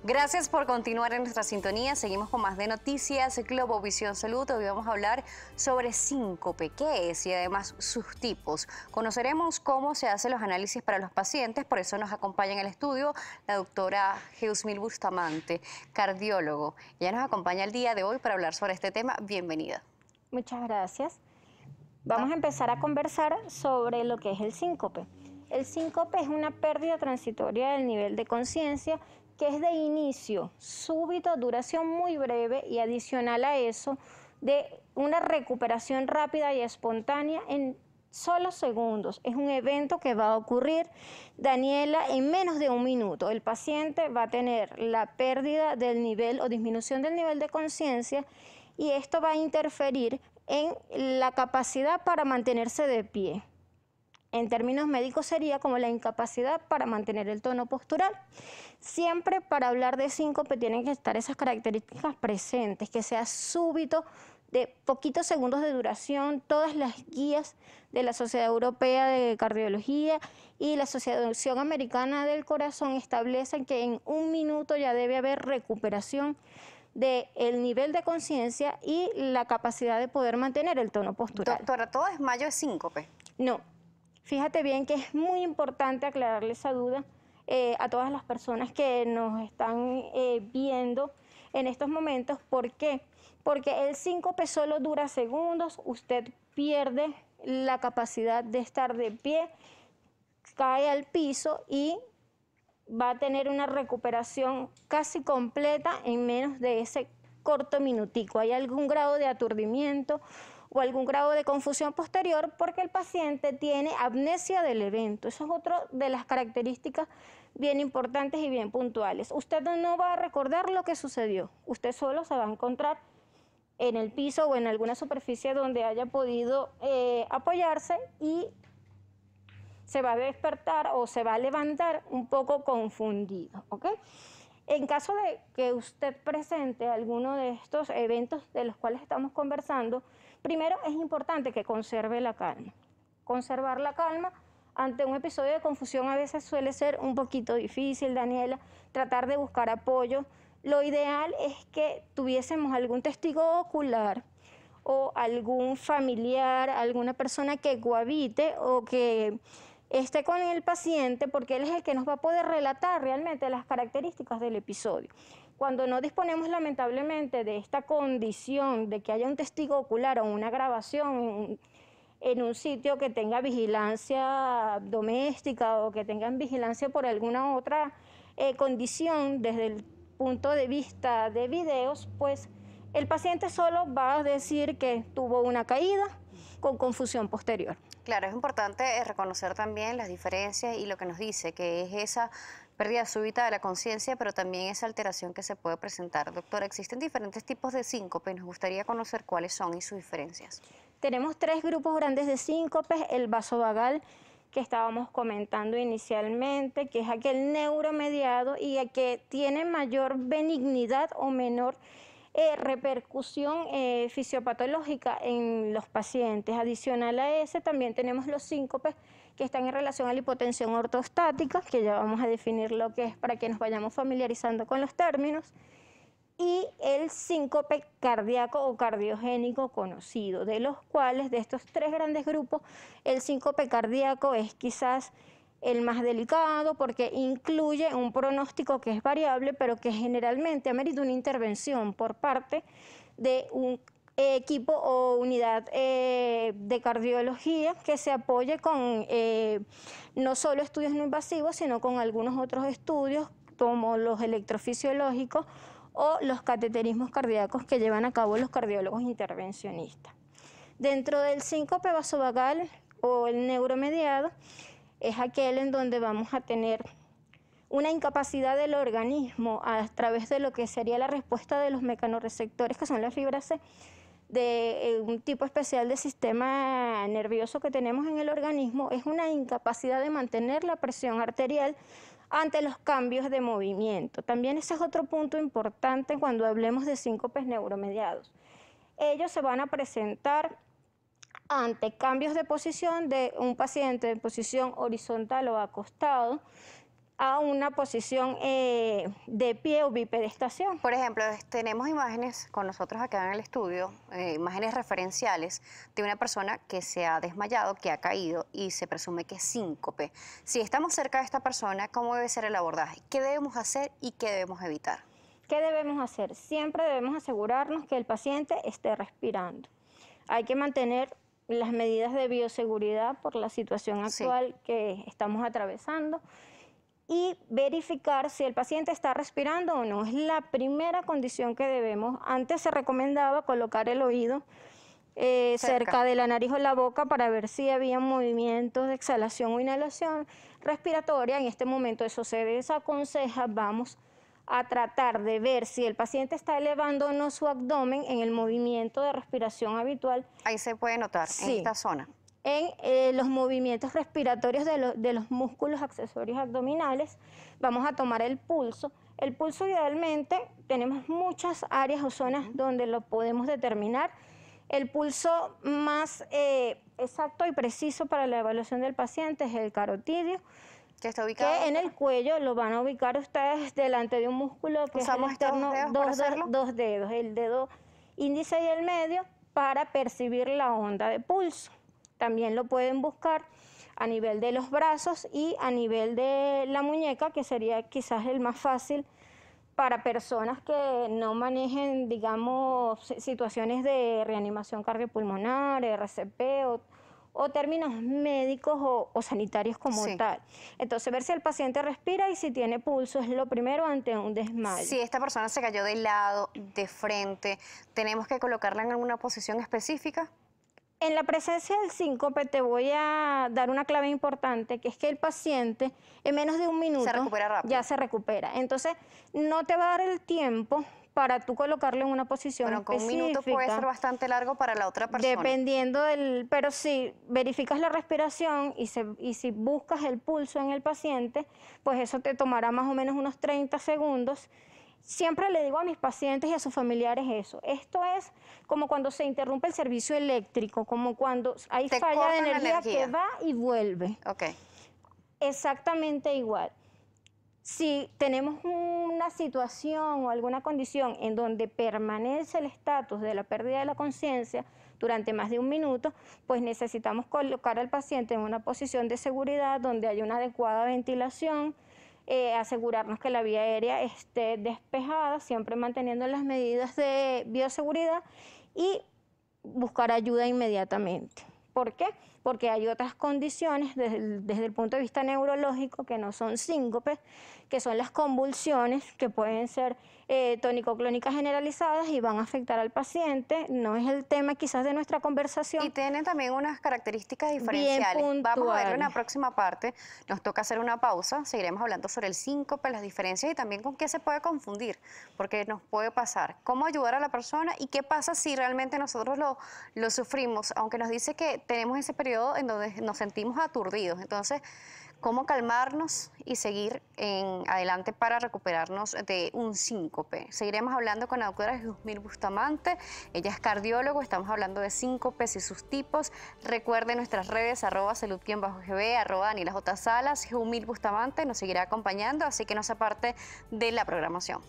Gracias por continuar en nuestra sintonía. Seguimos con más de noticias Globovisión Salud. Hoy vamos a hablar sobre síncope, qué es y además sus tipos. Conoceremos cómo se hacen los análisis para los pacientes. Por eso nos acompaña en el estudio la doctora Geusmil Bustamante, cardiólogo. Ella nos acompaña el día de hoy para hablar sobre este tema. Bienvenida. Muchas gracias. Vamos a empezar a conversar sobre lo que es el síncope. El síncope es una pérdida transitoria del nivel de conciencia que es de inicio súbito, duración muy breve y adicional a eso de una recuperación rápida y espontánea en solo segundos. Es un evento que va a ocurrir, Daniela, en menos de un minuto. El paciente va a tener la pérdida del nivel o disminución del nivel de conciencia y esto va a interferir en la capacidad para mantenerse de pie. En términos médicos sería como la incapacidad para mantener el tono postural. Siempre para hablar de síncope tienen que estar esas características presentes, que sea súbito, de poquitos segundos de duración. Todas las guías de la Sociedad Europea de Cardiología y la Asociación Americana del Corazón establecen que en un minuto ya debe haber recuperación del nivel de conciencia y la capacidad de poder mantener el tono postural. Doctora, ¿todo desmayo es síncope? No. Fíjate bien que es muy importante aclararle esa duda a todas las personas que nos están viendo en estos momentos. ¿Por qué? Porque el síncope solo dura segundos, usted pierde la capacidad de estar de pie, cae al piso y va a tener una recuperación casi completa en menos de ese corto minutico. ¿Hay algún grado de aturdimiento o algún grado de confusión posterior? Porque el paciente tiene amnesia del evento. Eso es otra de las características bien importantes y bien puntuales. Usted no va a recordar lo que sucedió. Usted solo se va a encontrar en el piso o en alguna superficie donde haya podido apoyarse y se va a despertar o se va a levantar un poco confundido, ¿ok? En caso de que usted presente alguno de estos eventos de los cuales estamos conversando, primero es importante que conserve la calma. Conservar la calma ante un episodio de confusión a veces suele ser un poquito difícil, Daniela, tratar de buscar apoyo. Lo ideal es que tuviésemos algún testigo ocular o algún familiar, alguna persona que cohabite o que esté con el paciente, porque él es el que nos va a poder relatar realmente las características del episodio. Cuando no disponemos lamentablemente de esta condición de que haya un testigo ocular o una grabación en un sitio que tenga vigilancia doméstica o que tengan vigilancia por alguna otra condición desde el punto de vista de videos, pues el paciente solo va a decir que tuvo una caída con confusión posterior. Claro, es importante reconocer también las diferencias y lo que nos dice, que es esa pérdida súbita de la conciencia, pero también esa alteración que se puede presentar. Doctora, existen diferentes tipos de síncope, nos gustaría conocer cuáles son y sus diferencias. Tenemos tres grupos grandes de síncopes: el vasovagal, que estábamos comentando inicialmente, que es aquel neuromediado y el que tiene mayor benignidad o menor repercusión fisiopatológica en los pacientes. Adicional a ese también tenemos los síncopes que están en relación a la hipotensión ortostática, que ya vamos a definir lo que es para que nos vayamos familiarizando con los términos, y el síncope cardíaco o cardiogénico conocido, de los cuales, de estos tres grandes grupos, el síncope cardíaco es quizás el más delicado porque incluye un pronóstico que es variable, pero que generalmente amerita una intervención por parte de un equipo o unidad de cardiología que se apoye con no solo estudios no invasivos, sino con algunos otros estudios como los electrofisiológicos o los cateterismos cardíacos que llevan a cabo los cardiólogos intervencionistas. Dentro del síncope vasovagal o el neuromediado, es aquel en donde vamos a tener una incapacidad del organismo a través de lo que sería la respuesta de los mecanorreceptores, que son las fibras C, de un tipo especial de sistema nervioso que tenemos en el organismo. Es una incapacidad de mantener la presión arterial ante los cambios de movimiento. También ese es otro punto importante cuando hablemos de síncopes neuromediados. Ellos se van a presentar ante cambios de posición de un paciente en posición horizontal o acostado, a una posición de pie o bipedestación. Por ejemplo, tenemos imágenes con nosotros acá en el estudio, imágenes referenciales de una persona que se ha desmayado, que ha caído y se presume que es síncope. Si estamos cerca de esta persona, ¿cómo debe ser el abordaje? ¿Qué debemos hacer y qué debemos evitar? ¿Qué debemos hacer? Siempre debemos asegurarnos que el paciente esté respirando. Hay que mantener las medidas de bioseguridad por la situación actual que estamos atravesando y verificar si el paciente está respirando o no. Es la primera condición que debemos. Antes se recomendaba colocar el oído cerca de la nariz o la boca para ver si había movimientos de exhalación o inhalación respiratoria. En este momento eso se desaconseja. Vamos a tratar de ver si el paciente está elevando o no su abdomen en el movimiento de respiración habitual. Ahí se puede notar, en esta zona. En los movimientos respiratorios de los músculos accesorios abdominales. Vamos a tomar el pulso. El pulso idealmente tenemos muchas áreas o zonas donde lo podemos determinar. El pulso más exacto y preciso para la evaluación del paciente es el carotidio, que está ubicado en el cuello. Lo van a ubicar ustedes delante de un músculo que es el externo, dos dedos, el dedo índice y el medio, para percibir la onda de pulso. También lo pueden buscar a nivel de los brazos y a nivel de la muñeca, que sería quizás el más fácil para personas que no manejen, digamos, situaciones de reanimación cardiopulmonar, RCP o términos médicos o sanitarios como tal. Entonces, ver si el paciente respira y si tiene pulso es lo primero ante un desmayo. Si esta persona se cayó de lado, de frente, ¿tenemos que colocarla en alguna posición específica? En la presencia del síncope te voy a dar una clave importante, que es que el paciente en menos de un minuto ya se recupera. Entonces, no te va a dar el tiempo para tú colocarlo en una posición específica. Con un minuto puede ser bastante largo para la otra persona. Dependiendo pero si verificas la respiración y si buscas el pulso en el paciente, pues eso te tomará más o menos unos 30 segundos. Siempre le digo a mis pacientes y a sus familiares eso. Esto es como cuando se interrumpe el servicio eléctrico, como cuando hay falla de energía que va y vuelve. Exactamente igual. Si tenemos una situación o alguna condición en donde permanece el estatus de la pérdida de la conciencia durante más de un minuto, pues necesitamos colocar al paciente en una posición de seguridad donde haya una adecuada ventilación, asegurarnos que la vía aérea esté despejada, siempre manteniendo las medidas de bioseguridad y buscar ayuda inmediatamente. ¿Por qué? Porque hay otras condiciones desde el punto de vista neurológico que no son síncopes, que son las convulsiones, que pueden ser tónico-clónicas generalizadas y van a afectar al paciente. No es el tema quizás de nuestra conversación. Y tienen también unas características diferenciales. Vamos a verlo en la próxima parte. Nos toca hacer una pausa. Seguiremos hablando sobre el síncope, las diferencias y también con qué se puede confundir, porque nos puede pasar. Cómo ayudar a la persona y qué pasa si realmente nosotros lo sufrimos, aunque nos dice que tenemos ese periodo en donde nos sentimos aturdidos. Entonces, cómo calmarnos y seguir adelante para recuperarnos de un síncope. Seguiremos hablando con la doctora Juzmil Bustamante. Ella es cardiólogo. Estamos hablando de síncopes y sus tipos. Recuerden nuestras redes, @salud_gb, @Daniela J. Salas. Juzmil Bustamante nos seguirá acompañando, así que no se aparte de la programación.